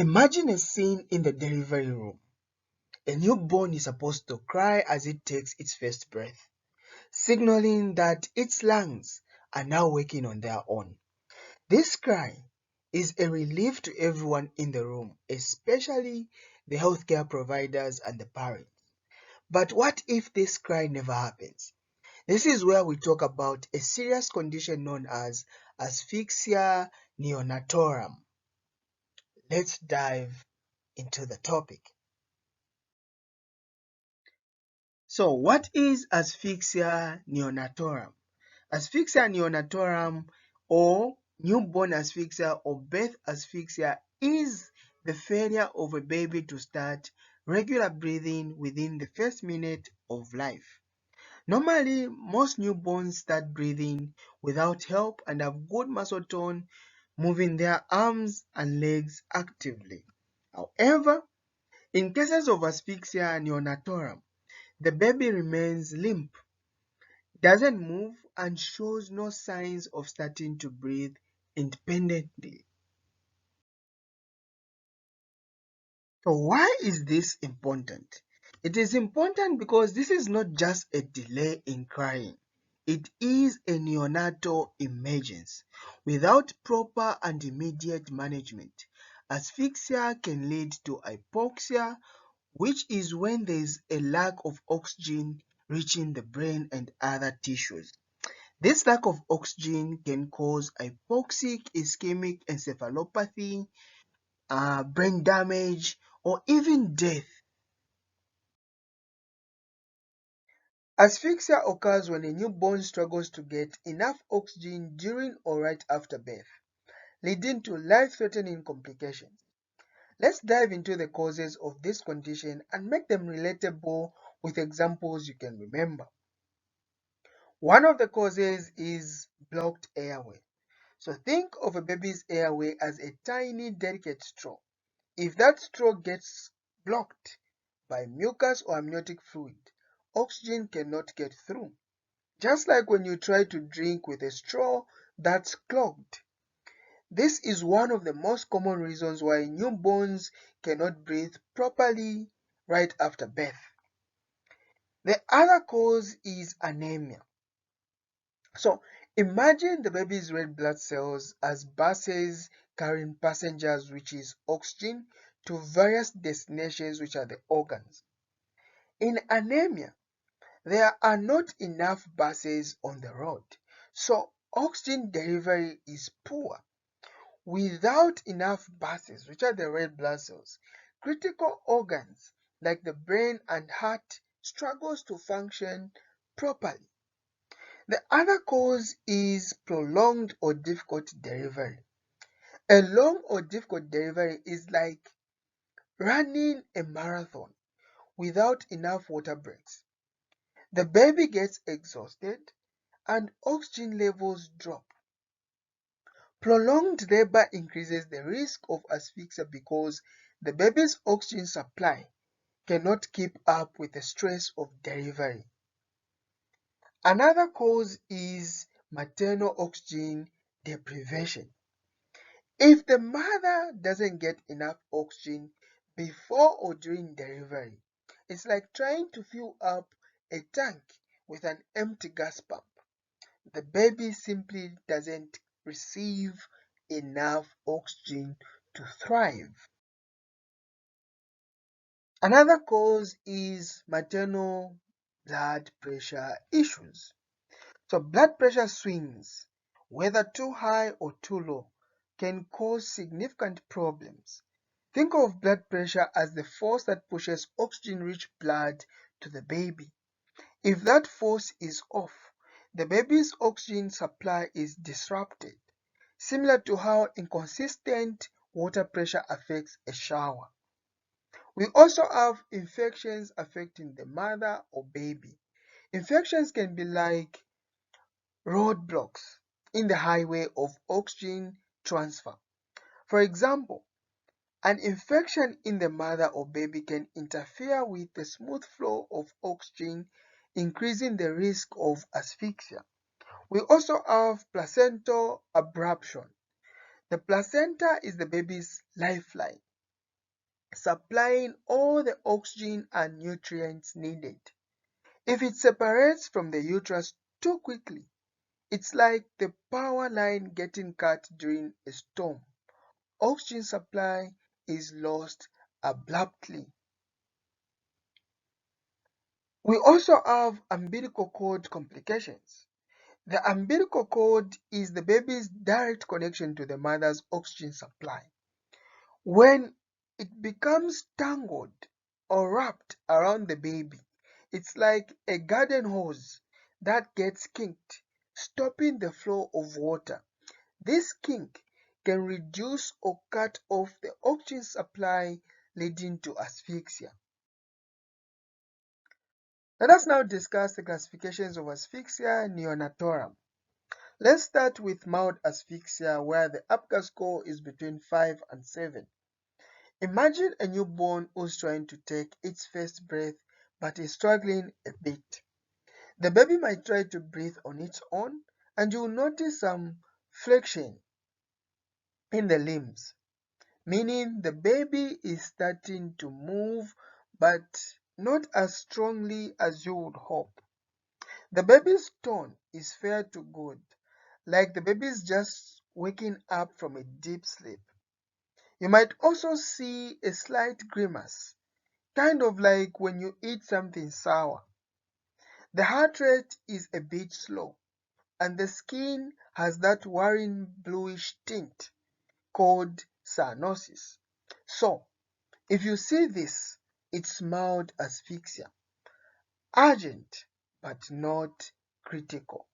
Imagine a scene in the delivery room. A newborn is supposed to cry as it takes its first breath, signaling that its lungs are now working on their own. This cry is a relief to everyone in the room, especially the healthcare providers and the parents. But what if this cry never happens? This is where we talk about a serious condition known as Asphyxia Neonatorum. Let's dive into the topic. So, what is Asphyxia Neonatorum? Asphyxia neonatorum, or newborn asphyxia or birth asphyxia, is the failure of a baby to start regular breathing within the first minute of life. Normally, most newborns start breathing without help and have good muscle tone, moving their arms and legs actively. However, in cases of asphyxia neonatorum, the baby remains limp, doesn't move, and shows no signs of starting to breathe independently. So why is this important? It is important because this is not just a delay in crying. It is a neonatal emergence. Without proper and immediate management, asphyxia can lead to hypoxia, which is when there is a lack of oxygen reaching the brain and other tissues. This lack of oxygen can cause hypoxic ischemic encephalopathy, brain damage, or even death. Asphyxia occurs when a newborn struggles to get enough oxygen during or right after birth, leading to life-threatening complications. Let's dive into the causes of this condition and make them relatable with examples you can remember. One of the causes is blocked airway. So think of a baby's airway as a tiny, delicate straw. If that straw gets blocked by mucus or amniotic fluid, oxygen cannot get through. Just like when you try to drink with a straw that's clogged. This is one of the most common reasons why newborns cannot breathe properly right after birth. The other cause is anemia. So imagine the baby's red blood cells as buses carrying passengers, which is oxygen, to various destinations, which are the organs. In anemia, there are not enough buses on the road, so oxygen delivery is poor. Without enough buses, which are the red blood cells, critical organs like the brain and heart struggles to function properly. The other cause is prolonged or difficult delivery. A long or difficult delivery is like running a marathon without enough water breaks. The baby gets exhausted and oxygen levels drop. Prolonged labor increases the risk of asphyxia because the baby's oxygen supply cannot keep up with the stress of delivery. Another cause is maternal oxygen deprivation. If the mother doesn't get enough oxygen before or during delivery, it's like trying to fill up a tank with an empty gas pump. The baby simply doesn't receive enough oxygen to thrive. Another cause is maternal blood pressure issues. So blood pressure swings, whether too high or too low, can cause significant problems. Think of blood pressure as the force that pushes oxygen-rich blood to the baby. If that force is off, the baby's oxygen supply is disrupted, similar to how inconsistent water pressure affects a shower. We also have infections affecting the mother or baby. Infections can be like roadblocks in the highway of oxygen transfer. For example, an infection in the mother or baby can interfere with the smooth flow of oxygen, increasing the risk of asphyxia. We also have placental abruption. The placenta is the baby's lifeline. supplying all the oxygen and nutrients needed. If it separates from the uterus too quickly, it's like the power line getting cut during a storm. Oxygen supply is lost abruptly. We also have umbilical cord complications. The umbilical cord is the baby's direct connection to the mother's oxygen supply. When it becomes tangled or wrapped around the baby, it's like a garden hose that gets kinked, stopping the flow of water. This kink can reduce or cut off the oxygen supply, leading to asphyxia. Let us now discuss the classifications of Asphyxia Neonatorum. Let's start with mild asphyxia, where the Apgar score is between 5 and 7. Imagine a newborn who's trying to take its first breath but is struggling a bit. The baby might try to breathe on its own, and you'll notice some flexion in the limbs, meaning the baby is starting to move but not as strongly as you would hope. The baby's tone is fair to good, like the baby is just waking up from a deep sleep. You might also see a slight grimace, kind of like when you eat something sour. The heart rate is a bit slow, and the skin has that worrying bluish tint called cyanosis. So, if you see this, it's mild asphyxia, urgent but not critical.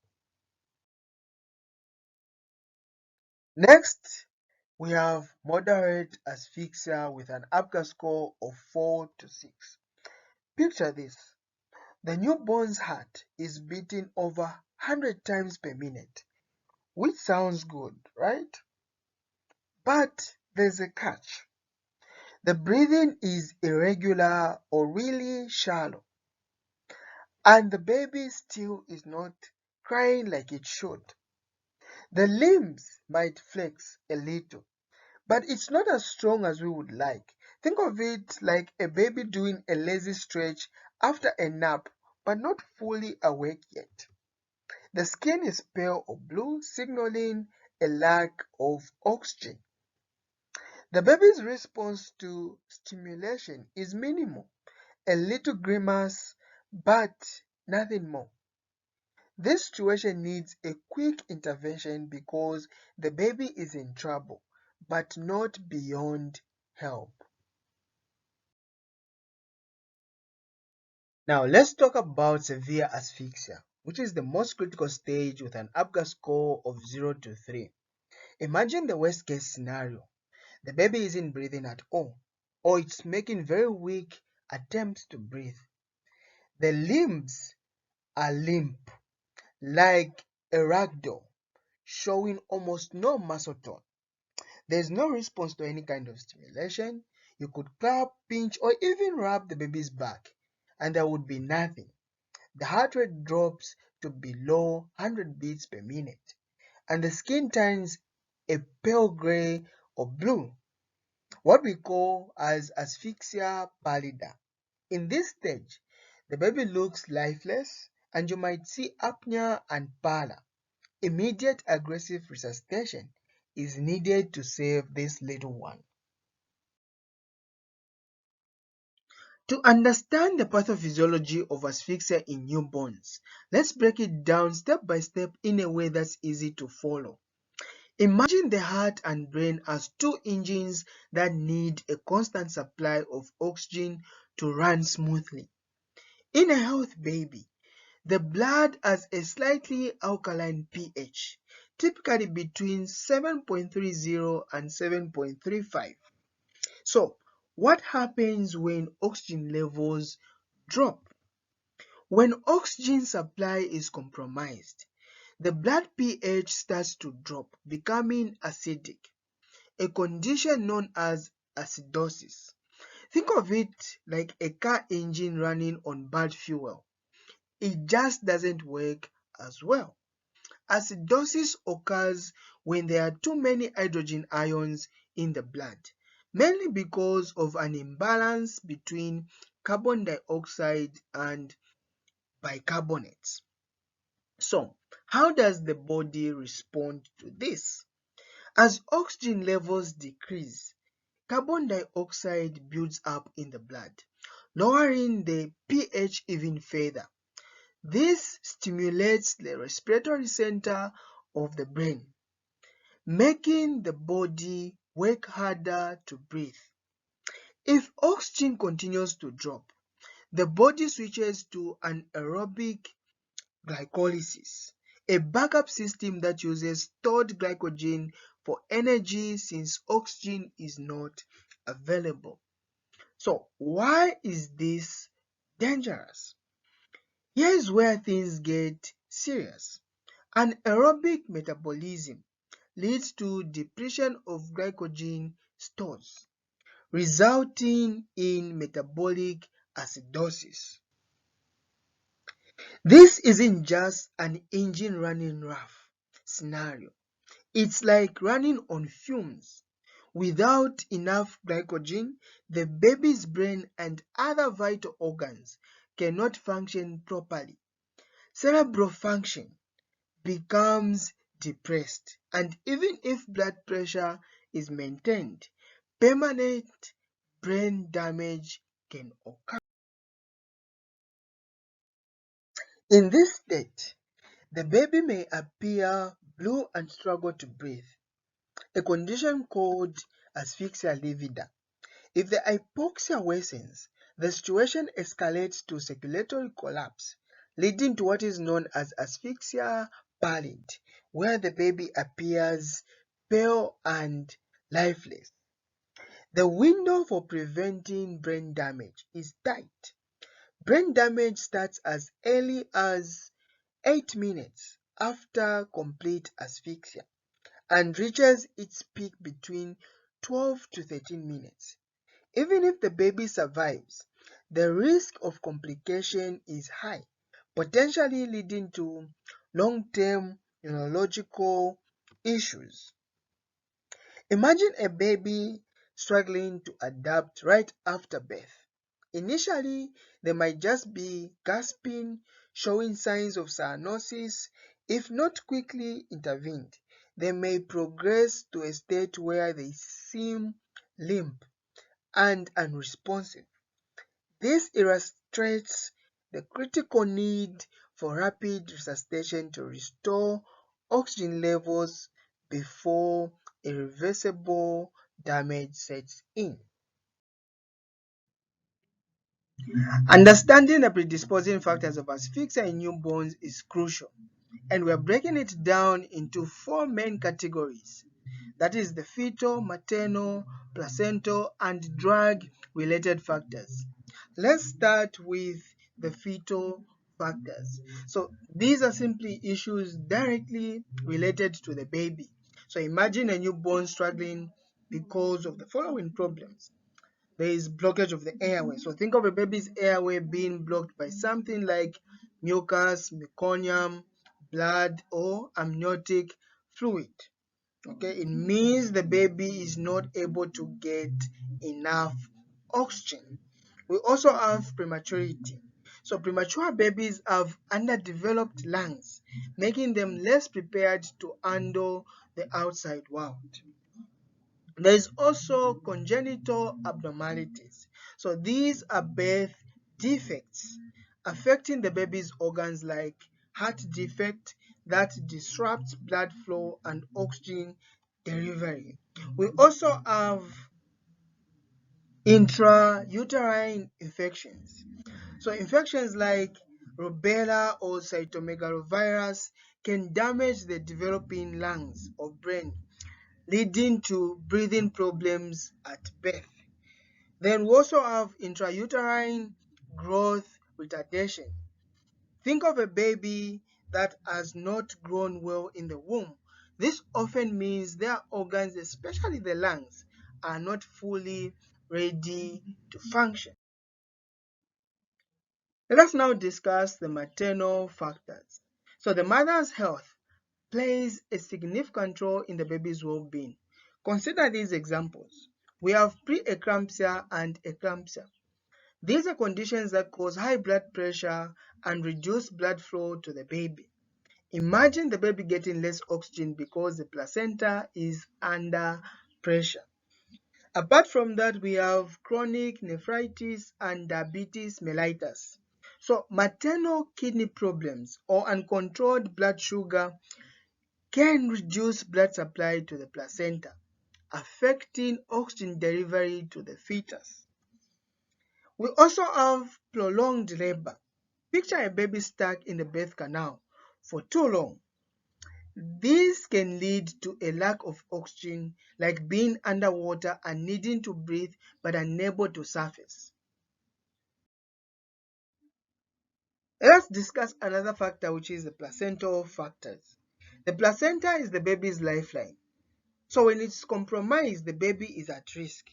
Next, we have moderate asphyxia with an Apgar score of 4 to 6. Picture this. The newborn's heart is beating over 100 times per minute, which sounds good, right? But there's a catch. The breathing is irregular or really shallow, and the baby still is not crying like it should. The limbs might flex a little, but it's not as strong as we would like. Think of it like a baby doing a lazy stretch after a nap, but not fully awake yet. The skin is pale or blue, signaling a lack of oxygen. The baby's response to stimulation is minimal, a little grimace, but nothing more. This situation needs a quick intervention because the baby is in trouble, but not beyond help. Now let's talk about severe asphyxia, which is the most critical stage with an Apgar score of 0 to 3. Imagine the worst case scenario. The baby isn't breathing at all, or it's making very weak attempts to breathe. The limbs are limp, like a rag doll, showing almost no muscle tone. There's no response to any kind of stimulation. You could clap, pinch, or even rub the baby's back, and there would be nothing. The heart rate drops to below 100 beats per minute, and the skin turns a pale gray or blue, what we call as asphyxia pallida. In this stage, the baby looks lifeless, and you might see apnea and pallor. Immediate aggressive resuscitation is needed to save this little one. To understand the pathophysiology of asphyxia in newborns, let's break it down step by step in a way that's easy to follow. Imagine the heart and brain as two engines that need a constant supply of oxygen to run smoothly. In a healthy baby, the blood has a slightly alkaline pH, typically between 7.30 and 7.35. So, what happens when oxygen levels drop? When oxygen supply is compromised, the blood pH starts to drop, becoming acidic, a condition known as acidosis. Think of it like a car engine running on bad fuel. It just doesn't work as well. Acidosis occurs when there are too many hydrogen ions in the blood, mainly because of an imbalance between carbon dioxide and bicarbonates. So, how does the body respond to this? As oxygen levels decrease, carbon dioxide builds up in the blood, lowering the pH even further. This stimulates the respiratory center of the brain, making the body work harder to breathe. If oxygen continues to drop, the body switches to anaerobic glycolysis, a backup system that uses stored glycogen for energy since oxygen is not available. So, why is this dangerous? Here's where things get serious. Anaerobic metabolism leads to depletion of glycogen stores, resulting in metabolic acidosis. This isn't just an engine running rough scenario. It's like running on fumes. Without enough glycogen, the baby's brain and other vital organs cannot function properly. Cerebral function becomes depressed, and even if blood pressure is maintained, permanent brain damage can occur. In this state, the baby may appear blue and struggle to breathe, a condition called asphyxia livida. If the hypoxia worsens, the situation escalates to circulatory collapse, leading to what is known as asphyxia pallid, where the baby appears pale and lifeless. The window for preventing brain damage is tight. Brain damage starts as early as 8 minutes after complete asphyxia and reaches its peak between 12 to 13 minutes. Even if the baby survives, the risk of complication is high, potentially leading to long-term neurological issues. Imagine a baby struggling to adapt right after birth. Initially, they might just be gasping, showing signs of cyanosis. If not quickly intervened, they may progress to a state where they seem limp and unresponsive. This illustrates the critical need for rapid resuscitation to restore oxygen levels before irreversible damage sets in. Understanding the predisposing factors of asphyxia in newborns is crucial, and we're breaking it down into four main categories. That is the fetal, maternal, placental, and drug-related factors. Let's start with the fetal factors. So these are simply issues directly related to the baby. So imagine a newborn struggling because of the following problems. There is blockage of the airway. So think of a baby's airway being blocked by something like mucus, meconium, blood, or amniotic fluid. Okay, it means the baby is not able to get enough oxygen. We also have prematurity. So premature babies have underdeveloped lungs, making them less prepared to handle the outside world. There is also congenital abnormalities. So these are birth defects affecting the baby's organs like heart defect that disrupts blood flow and oxygen delivery. We also have intrauterine infections. So infections like rubella or cytomegalovirus can damage the developing lungs or brain, leading to breathing problems at birth. Then we also have intrauterine growth retardation. Think of a baby that has not grown well in the womb. This often means their organs, especially the lungs, are not fully ready to function. Let us now discuss the maternal factors. So the mother's health plays a significant role in the baby's well-being. Consider these examples. We have preeclampsia and eclampsia. These are conditions that cause high blood pressure and reduce blood flow to the baby. Imagine the baby getting less oxygen because the placenta is under pressure. Apart from that, we have chronic nephritis and diabetes mellitus. So maternal kidney problems or uncontrolled blood sugar can reduce blood supply to the placenta, affecting oxygen delivery to the fetus. We also have prolonged labor. Picture a baby stuck in the birth canal for too long. This can lead to a lack of oxygen, like being underwater and needing to breathe but unable to surface. Let's discuss another factor, which is the placental factors. The placenta is the baby's lifeline. So when it's compromised, the baby is at risk.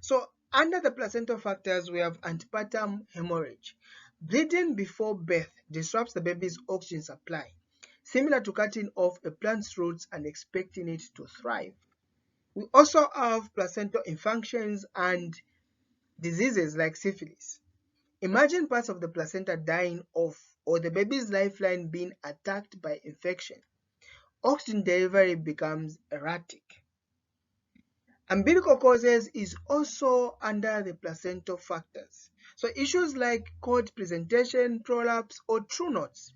So under the placental factors, we have antepartum hemorrhage. Bleeding before birth disrupts the baby's oxygen supply, similar to cutting off a plant's roots and expecting it to thrive. We also have placental infections and diseases like syphilis. Imagine parts of the placenta dying off or the baby's lifeline being attacked by infection. Oxygen delivery becomes erratic. Umbilical causes is also under the placental factors. So issues like cord presentation, prolapse, or true knots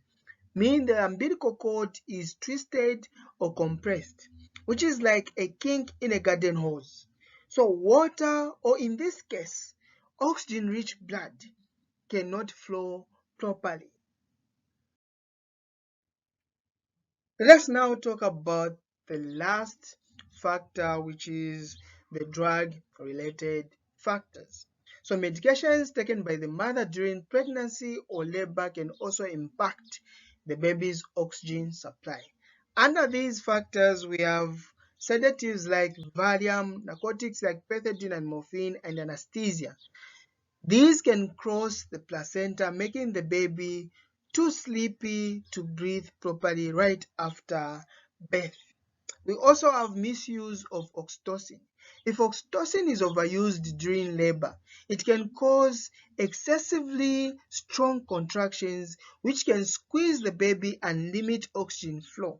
mean the umbilical cord is twisted or compressed, which is like a kink in a garden hose. So water, or in this case, oxygen-rich blood, cannot flow properly. Let's now talk about the last factor, which is the drug-related factors. So medications taken by the mother during pregnancy or labor can also impact the baby's oxygen supply. Under these factors, we have sedatives like Valium, narcotics like pethidine and morphine, and anesthesia. These can cross the placenta, making the baby too sleepy to breathe properly right after birth. We also have misuse of oxytocin. If oxytocin is overused during labor, it can cause excessively strong contractions, which can squeeze the baby and limit oxygen flow,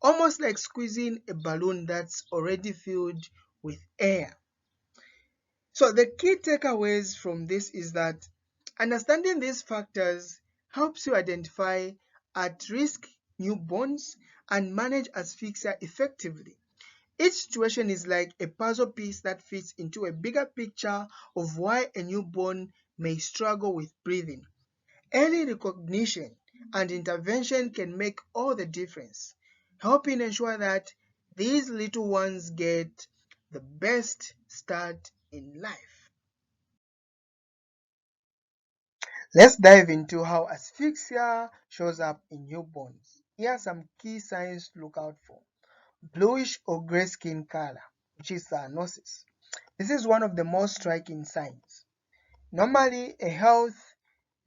almost like squeezing a balloon that's already filled with air. So the key takeaways from this is that understanding these factors helps you identify at-risk newborns and manage asphyxia effectively. Each situation is like a puzzle piece that fits into a bigger picture of why a newborn may struggle with breathing. Early recognition and intervention can make all the difference, helping ensure that these little ones get the best start in life. Let's dive into how asphyxia shows up in newborns. Here are some key signs to look out for. Bluish or gray skin color, which is cyanosis. This is one of the most striking signs. Normally, a healthy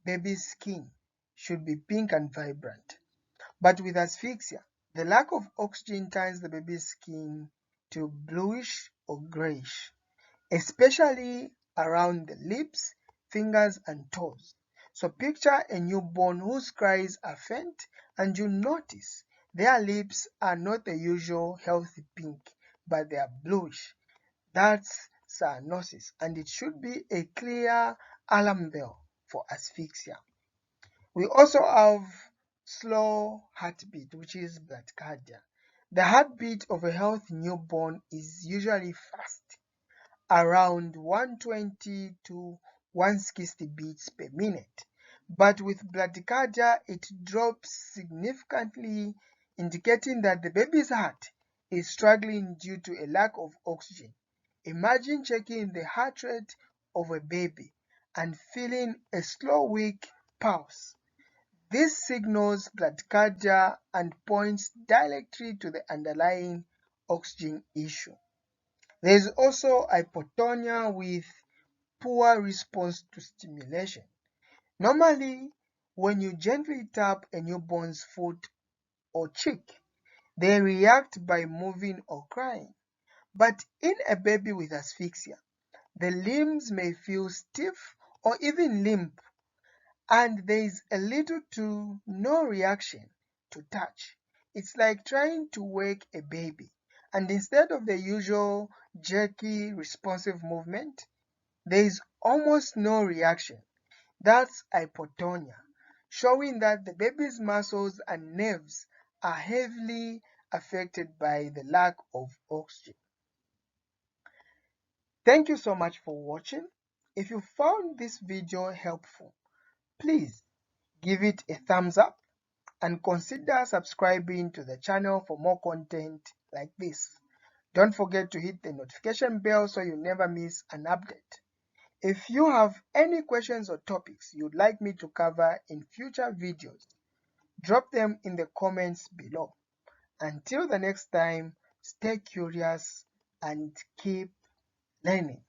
baby's skin should be pink and vibrant, but with asphyxia, the lack of oxygen turns the baby's skin to bluish or grayish, especially around the lips, fingers, and toes. So picture a newborn whose cries are faint and you notice their lips are not the usual healthy pink, but they are bluish. That's cyanosis, and it should be a clear alarm bell for asphyxia. We also have slow heartbeat, which is bradycardia. The heartbeat of a healthy newborn is usually fast, around 120 to 160 beats per minute. But with bradycardia, it drops significantly, indicating that the baby's heart is struggling due to a lack of oxygen. Imagine checking the heart rate of a baby and feeling a slow, weak pulse. This signals bradycardia and points directly to the underlying oxygen issue. There is also hypotonia with poor response to stimulation. Normally, when you gently tap a newborn's foot or cheek, they react by moving or crying. But in a baby with asphyxia, The limbs may feel stiff or even limp, and there is a little to no reaction to touch. It's like trying to wake a baby, and instead of the usual jerky, responsive movement, there is almost no reaction. That's hypotonia, showing that the baby's muscles and nerves are heavily affected by the lack of oxygen. Thank you so much for watching. If you found this video helpful, please give it a thumbs up and consider subscribing to the channel for more content like this. Don't forget to hit the notification bell so you never miss an update. If you have any questions or topics you'd like me to cover in future videos, drop them in the comments below. Until the next time, stay curious and keep learning.